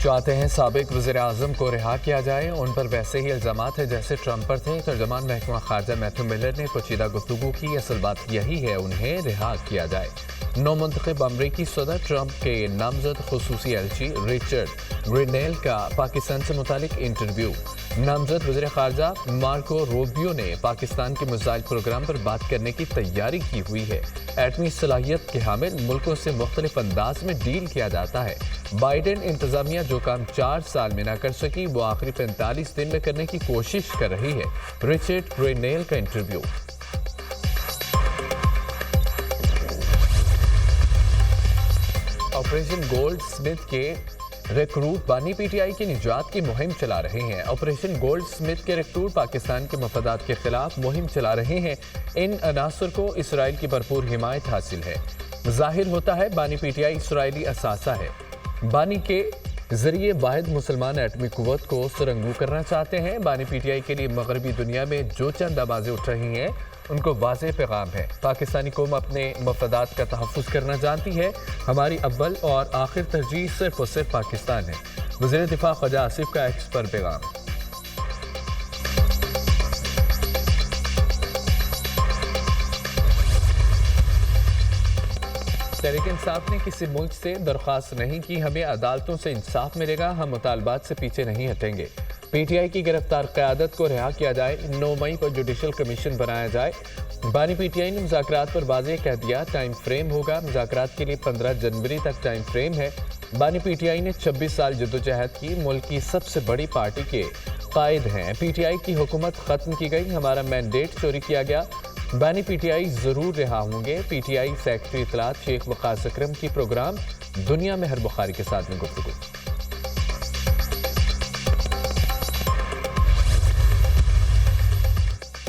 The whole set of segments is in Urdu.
چاہتے ہیں سابق وزیر اعظم کو رہا کیا جائے، ان پر ویسے ہی الزامات ہیں جیسے ٹرمپ پر تھے۔ ترجمان محکمہ خارجہ میتھیو ملر نے پوشیدہ گفتگو کی، اصل بات یہی ہے انہیں رہا کیا جائے۔ نو منتخب امریکی صدر ٹرمپ کے نامزد خصوصی ایلچی رچرڈ گرینیل کا پاکستان سے متعلق انٹرویو۔ نامزد وزیر خارجہ مارکو روبیو نے پاکستان کے میزائل پروگرام پر بات کرنے کی تیاری کی ہوئی ہے۔ ایٹمی صلاحیت کے حامل ملکوں سے مختلف انداز میں ڈیل کیا جاتا ہے۔ بائیڈن انتظامیہ جو کام 4 سال میں نہ کر سکی وہ آخری 45 دن میں کرنے کی کوشش کر رہی ہے۔ رچرڈ گرینیل کا انٹرویو۔ آپریشن گولڈ سمتھ کے ریکروٹ بانی پی ٹی آئی کی نجات کی مہم چلا رہے ہیں۔ آپریشن گولڈ سمتھ کے ریکروٹ پاکستان کے مفادات کے خلاف مہم چلا رہے ہیں۔ ان عناصر کو اسرائیل کی بھرپور حمایت حاصل ہے۔ ظاہر ہوتا ہے بانی پی ٹی آئی اسرائیلی اثاثہ ہے۔ بانی کے ذریعے واحد مسلمان ایٹمی قوت کو سرنگو کرنا چاہتے ہیں۔ بانی پی ٹی آئی کے لیے مغربی دنیا میں جو چند آوازیں اٹھ رہی ہیں ان کو واضح پیغام ہے۔ پاکستانی قوم اپنے مفادات کا تحفظ کرنا جانتی ہے۔ ہماری اول اور آخر ترجیح صرف اور صرف پاکستان ہے۔ وزیر دفاع خواجہ آصف کا ایکس پر پیغام۔ تحریک انصاف نے کسی ملک سے درخواست نہیں کی، ہمیں عدالتوں سے انصاف ملے گا، ہم مطالبات سے پیچھے نہیں ہٹیں گے۔ پی ٹی آئی کی گرفتار قیادت کو رہا کیا جائے، 9 مئی کو جوڈیشل کمیشن بنایا جائے۔ بانی پی ٹی آئی نے مذاکرات پر واضح کہہ دیا، ٹائم فریم ہوگا، مذاکرات کے لیے 15 جنوری تک ٹائم فریم ہے۔ بانی پی ٹی آئی نے 26 سال جدوجہد کی، ملک کی سب سے بڑی پارٹی کے قائد ہیں۔ پی ٹی آئی کی حکومت ختم کی گئی، ہمارا مینڈیٹ چوری کیا گیا، بانی پی ٹی آئی ضرور رہا ہوں گے۔ پی ٹی آئی سیکرٹری اطلاعات شیخ وقاص اکرم کی پروگرام دنیا میں ہر بخاری کے ساتھ میں گفتگو۔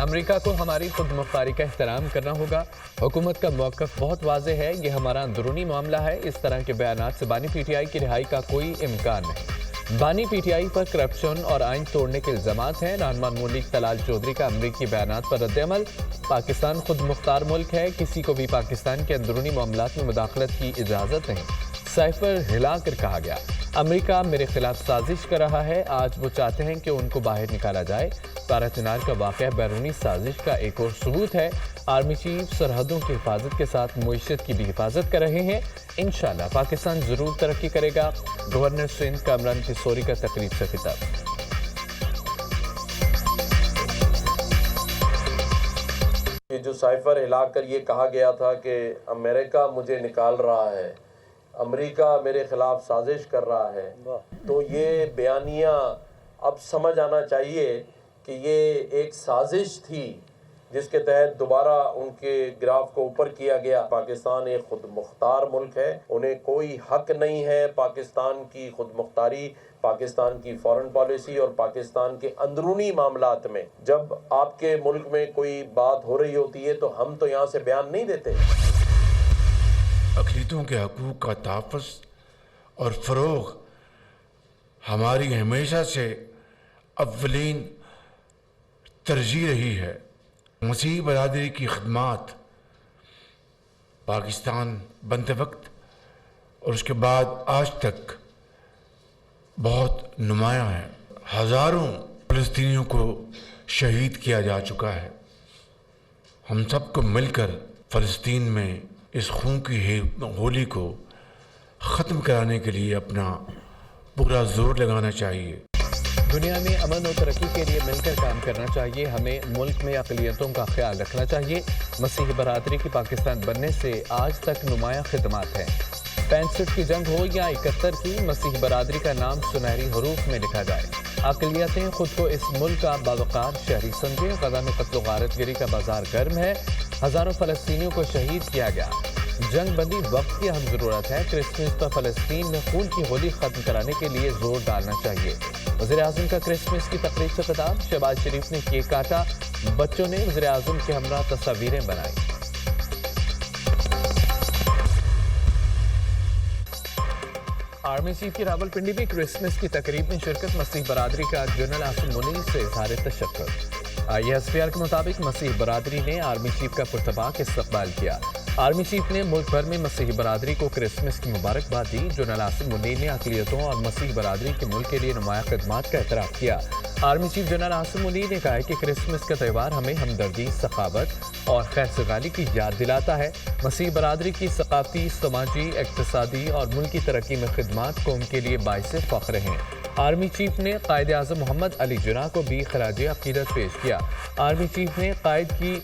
امریکہ کو ہماری خود مختاری کا احترام کرنا ہوگا، حکومت کا موقف بہت واضح ہے، یہ ہمارا اندرونی معاملہ ہے، اس طرح کے بیانات سے بانی پی ٹی آئی کی رہائی کا کوئی امکان نہیں۔ بانی P T I per corruption اور آئین توڑنے کے الزامات ہیں۔ رہنما نون لیگ طلال چودھری کا امریکی بیانات پر رد عمل۔ پاکستان خود مختار ملک ہے، کسی کو بھی پاکستان کے اندرونی معاملات میں مداخلت کی اجازت نہیں۔ سائفر ہلا کر کہا گیا، امریکہ میرے خلاف سازش کر رہا ہے، آج وہ چاہتے ہیں کہ ان کو باہر نکالا جائے۔ 12 چنار کا واقعہ بیرونی سازش کا ایک اور ثبوت ہے۔ آرمی چیف سرحدوں کی حفاظت کے ساتھ معیشت کی بھی حفاظت کر رہے ہیں۔ انشاءاللہ پاکستان ضرور ترقی کرے گا۔ گورنر سندھ کامران کسوری کا تقریب سے خطاب۔ جو سائفر ہلا کر یہ کہا گیا تھا کہ امریکہ مجھے نکال رہا ہے، امریکہ میرے خلاف سازش کر رہا ہے، تو یہ بیانیہ اب سمجھ آنا چاہیے کہ یہ ایک سازش تھی جس کے تحت دوبارہ ان کے گراف کو اوپر کیا گیا۔ پاکستان ایک خود مختار ملک ہے، انہیں کوئی حق نہیں ہے پاکستان کی خود مختاری، پاکستان کی فارن پالیسی اور پاکستان کے اندرونی معاملات میں۔ جب آپ کے ملک میں کوئی بات ہو رہی ہوتی ہے تو ہم تو یہاں سے بیان نہیں دیتے۔ اقلیتوں کے حقوق کا تحفظ اور فروغ ہماری ہمیشہ سے اولین ترجیح رہی ہے۔ مسیحی برادری کی خدمات پاکستان بنتے وقت اور اس کے بعد آج تک بہت نمایاں ہیں۔ ہزاروں فلسطینیوں کو شہید کیا جا چکا ہے۔ ہم سب کو مل کر فلسطین میں اس خون کی ہولی کو ختم کرانے کے لیے اپنا پورا زور لگانا چاہیے۔ دنیا میں امن و ترقی کے لیے مل کر کام کرنا چاہیے، ہمیں ملک میں اقلیتوں کا خیال رکھنا چاہیے۔ مسیحی برادری کی پاکستان بننے سے آج تک نمایاں خدمات ہیں۔ 65 کی جنگ ہو یا 71 کی، مسیحی برادری کا نام سنہری حروف میں لکھا جائے۔ اقلیتیں خود کو اس ملک کا باوقار شہری سمجھیں۔ غزہ میں قتل و غارت گری کا بازار گرم ہے، ہزاروں فلسطینیوں کو شہید کیا گیا۔ جنگ بندی وقت کی اہم ضرورت ہے۔ کرسمس پر فلسطین میں خون کی ہولی ختم کرانے کے لیے زور ڈالنا چاہیے۔ وزیر اعظم کا کرسمس کی تقریب سے خطاب، شہباز شریف نے کیک کاٹا، بچوں نے وزیر اعظم کے ہمراہ تصاویریں بنائیں۔ آرمی چیف کی راولپنڈی میں کرسمس کی تقریب میں شرکت، مسیح برادری کا جنرل عاصم منیر سے اظہار تشکر۔ ISPR کے مطابق مسیح برادری نے آرمی چیف کا پرتپاک استقبال کیا۔ آرمی چیف نے ملک بھر میں مسیحی برادری کو کرسمس کی مبارکباد دی۔ جنرل عاصم منیر نے اقلیتوں اور مسیحی برادری کے ملک کے لیے نمایاں خدمات کا اعتراف کیا۔ Army chief general Asim Munir نے کہا کہ کرسمس کا تہوار ہمیں ہمدردی، سخاوت اور خیر سگالی کی یاد دلاتا ہے۔ مسیحی برادری کی ثقافتی، سماجی، اقتصادی اور ملکی ترقی میں خدمات قوم کے لیے باعث فخر ہیں۔ آرمی چیف نے قائد اعظم محمد علی جناح کو بھی خراج عقیدت پیش کیا۔ آرمی چیف نے قائد کی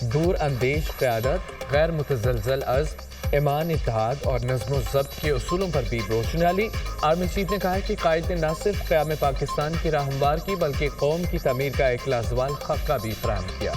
دور اندیش قیادت، غیر متزلزل عزم، ایمان، اتحاد اور نظم و ضبط کے اصولوں پر بھی روشنی ڈالی۔ آرمی چیف نے کہا کہ قائد نے نہ صرف قیام پاکستان کی راہ ہموار کی بلکہ قوم کی تعمیر کا ایک لازوال خاکہ بھی فراہم کیا۔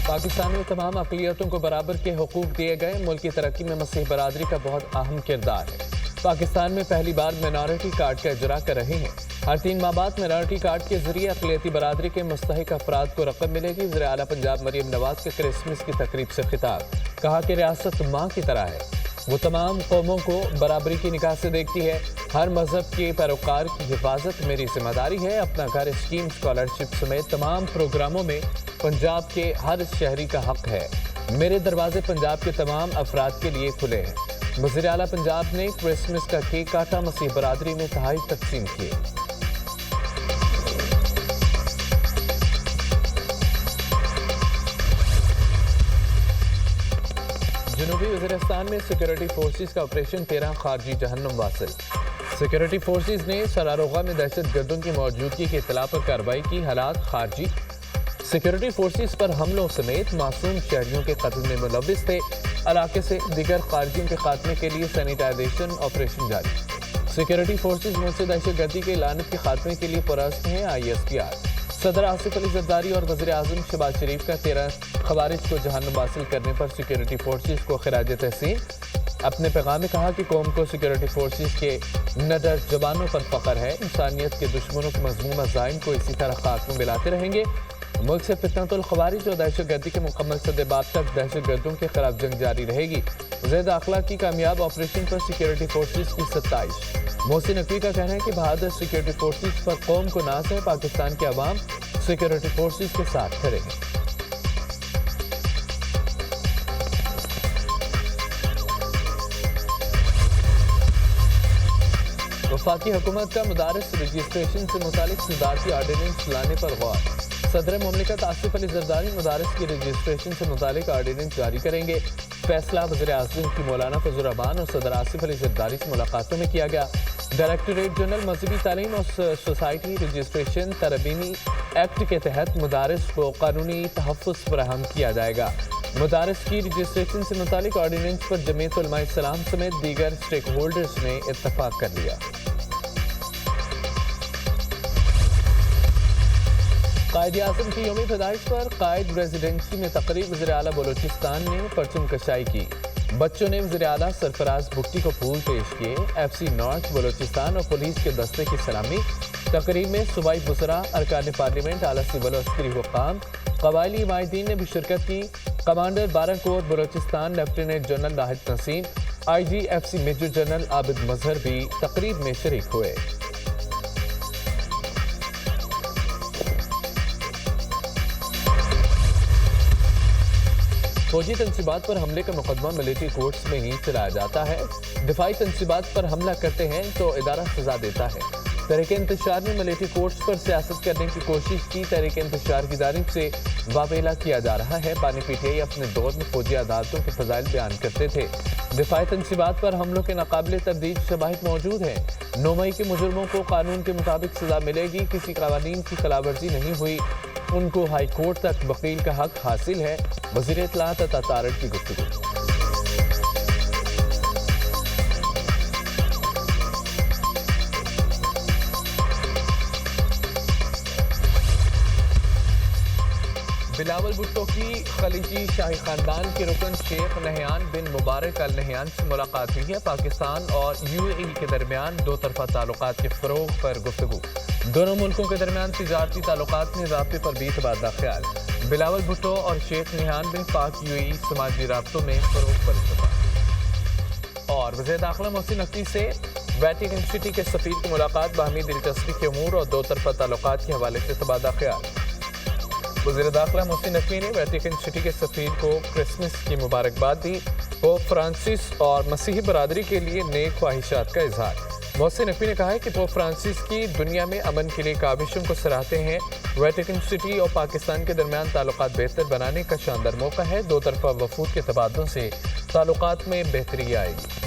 پاکستان میں تمام اقلیتوں کو برابر کے حقوق دیے گئے۔ ملک کی ترقی میں مسیحی برادری کا بہت اہم کردار ہے۔ پاکستان میں پہلی بار مائنارٹی کارڈ کا اجرا کر رہے ہیں۔ ہر 3 ماہ بعد مائنارٹی کارڈ کے ذریعے اقلیتی برادری کے مستحق افراد کو رقم ملے گی۔ وزیر اعلیٰ پنجاب مریم نواز کا کرسمس کی تقریب سے خطاب، کہا کہ ریاست ماں کی طرح ہے، وہ تمام قوموں کو برابری کی نگاہ سے دیکھتی ہے۔ ہر مذہب کے پیروکار کی حفاظت میری ذمہ داری ہے۔ اپنا گھر اسکیم، اسکالرشپ سمیت تمام پروگراموں میں پنجاب کے ہر شہری کا حق ہے۔ میرے دروازے پنجاب کے تمام افراد کے لیے کھلے ہیں۔ وزیر اعلیٰ پنجاب نے کرسمس کا کیک کاٹا، مسیحی برادری میں تحائف تقسیم کیے۔ جنوبی وزیرستان میں سیکورٹی فورسز کا آپریشن 13 خارجی جہنم واصل۔ سیکورٹی فورسز نے سراروغہ میں دہشت گردوں کی موجودگی کی اطلاع پر کارروائی کی۔ حالات خارجی سیکورٹی فورسز پر حملوں سمیت معصوم شہریوں کے قتل میں ملوث تھے۔ علاقے سے دیگر خارجیوں کے خاتمے کے لیے سینیٹائزیشن آپریشن جاری۔ سیکورٹی فورسز ملک سے دہشت گردی کے لعنت کے خاتمے کے لیے پرست ہیں۔ ISPR صدر آصف علی زرداری اور وزیر اعظم شہباز شریف کا 13 خوارج کو جہنم حاصل کرنے پر سیکورٹی فورسز کو خراج تحسین۔ اپنے پیغام میں کہا کہ قوم کو سیکورٹی فورسز کے نڈر جوانوں پر فخر ہے۔ انسانیت کے دشمنوں کے مذموم عزائم کو اسی طرح خاک میں ملاتے رہیں گے۔ ملک سے فتنۃ الخوارج اور دہشت گردی کے مکمل سدباب تک دہشت گردوں کے خلاف جنگ جاری رہے گی۔ وزیر داخلہ کی کامیاب آپریشن پر سیکورٹی فورسز کی ستائش۔ محسن نقوی کا کہنا ہے کہ بہادر سیکورٹی فورسز پر قوم کو ناز ہے۔ پاکستان کے عوام سیکورٹی فورسز کے ساتھ کھڑے ہیں۔ وفاقی حکومت کا مدارس رجسٹریشن سے متعلق صدارتی آرڈیننس لانے پر غور۔ صدر مملکت آصف علی زرداری مدارس کی رجسٹریشن سے متعلق آرڈیننس جاری کریں گے۔ فیصلہ وزیر اعظم کی مولانا فضل الرحمان اور صدر آصف علی زرداری سے ملاقاتوں میں کیا گیا۔ ڈائریکٹوریٹ جنرل مذہبی تعلیم اور سوسائٹی رجسٹریشن ترمیمی ایکٹ کے تحت مدارس کو قانونی تحفظ فراہم کیا جائے گا۔ مدارس کی رجسٹریشن سے متعلق آرڈیننس پر جمعیت علماء اسلام سمیت دیگر اسٹیک ہولڈرز نے اتفاق کر لیا۔ قائد اعظم کی یوم پیدائش پر قائد ریزیڈنسی میں تقریب، وزیر اعلیٰ بلوچستان نے پرچم کشائی کی۔ بچوں نے وزیر اعلیٰ سرفراز بگٹی کو پھول پیش کیے۔ FC نارتھ بلوچستان اور پولیس کے دستے کی سلامی۔ تقریب میں صوبائی وزراء، ارکان پارلیمنٹ، اعلیٰ سول و عسکری حکام، قبائلی نمائندین نے بھی شرکت کی۔ کمانڈر 12 کور بلوچستان لیفٹیننٹ جنرل راحت نسیم، IG FC میجر جنرل عابد مظہر بھی تقریب میں شریک ہوئے۔ فوجی تنصیبات پر حملے کا مقدمہ ملٹری کورٹس میں ہی چلایا جاتا ہے۔ دفاعی تنصیبات پر حملہ کرتے ہیں تو ادارہ سزا دیتا ہے۔ تحریک انتشار نے ملٹری کورٹس پر سیاست کرنے کی کوشش کی۔ تحریک انتشار کی جانب سے واویلا کیا جا رہا ہے۔ بانی PTI اپنے دور میں فوجی عدالتوں کے فضائل بیان کرتے تھے۔ دفاعی تنصیبات پر حملوں کے ناقابل تردید شواہد موجود ہیں۔ 9 مئی کے مجرموں کو قانون کے مطابق سزا ملے گی۔ کسی قوانین کی خلاف ورزی نہیں ہوئی، ان کو ہائی کورٹ تک وکیل کا حق حاصل ہے۔ وزیر اطلاعات عطا تارڑ کی گفتگو۔ بلاول بھٹو کی خلیجی شاہی خاندان کے رکن شیخ نہیان بن مبارک ال نہیان سے ملاقات ہوئی ہے۔ پاکستان اور UAE کے درمیان دو طرفہ تعلقات کے فروغ پر گفتگو۔ دونوں ملکوں کے درمیان تجارتی تعلقات میں اضافے پر بھی تبادلہ خیال۔ بلاول بھٹو اور شیخ نہیان بن پاک UAE سماجی رابطوں میں فروغ پر اتفاق۔ اور وزیر داخلہ محسن نقوی سے ویٹیکن سٹی کے سفیر کی ملاقات باہمی دلچسپی کے امور اور دو طرفہ تعلقات کے حوالے سے تبادلہ خیال۔ وزیر داخلہ محسن نقوی نے ویٹیکن سٹی کے سفیر کو کرسمس کی مبارکباد دی۔ پوپ فرانسس اور مسیحی برادری کے لیے نیک خواہشات کا اظہار۔ محسن نقوی نے کہا ہے کہ پوپ فرانسس کی دنیا میں امن کے لیے کاوشوں کو سراہتے ہیں۔ ویٹیکن سٹی اور پاکستان کے درمیان تعلقات بہتر بنانے کا شاندار موقع ہے۔ دو طرفہ وفود کے تبادلوں سے تعلقات میں بہتری آئے گی۔